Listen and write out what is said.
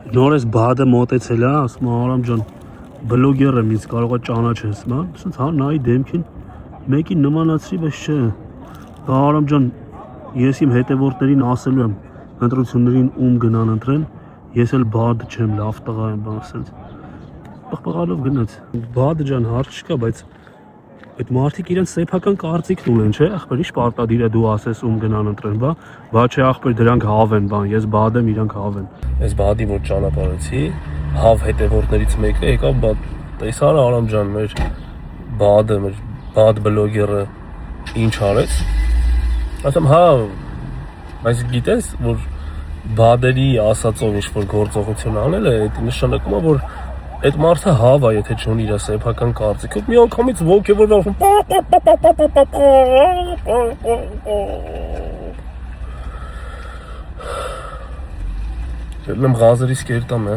Նորես բադը մոտեցել է, ասում Արամ ջան, բլոգեր եմ, ինձ կարող է ճանաչես, ման, ասենց հա նայի դեմքին մեկին նմանացրի, բայց չէ։ Արամ ջան, ես իմ հետևորդներին ասելու եմ, ընտրություններին ում գնան ընտրեն, ես էլ բադ չեմ, լավ տղա եմ, բան ասենց։ Պղպղալով գնաց։ Բադ ջան, հարց չկա, բայց այդ մարդիկ իրենց սեփական կարծիքն ունեն, չէ՞, ախպեր, ի՞նչ պարտադիր է դու ասես ում գնան ընտրեն, բա չէ ախպեր դրանք հավ են, բան, ես բադ եմ, իրանք հավ են։ Այս բադի որ ճանապարհեցի, հավ հետևորդներից մեկը եկավ, բա տեսար Արամ ջան, մեր բադը, մեր բադ բլոգերը ինչ արեց։ Ասում հա, բայց գիտես, որ բադերի ասածով ինչ-որ գործողություն անել է, դա նշանակում է, որ այդ մարդը հավ է, եթե չունի իր սեփական կարծիքով, մի անգամից ոգևորվում։ Գալեմ գազերից կերտամ,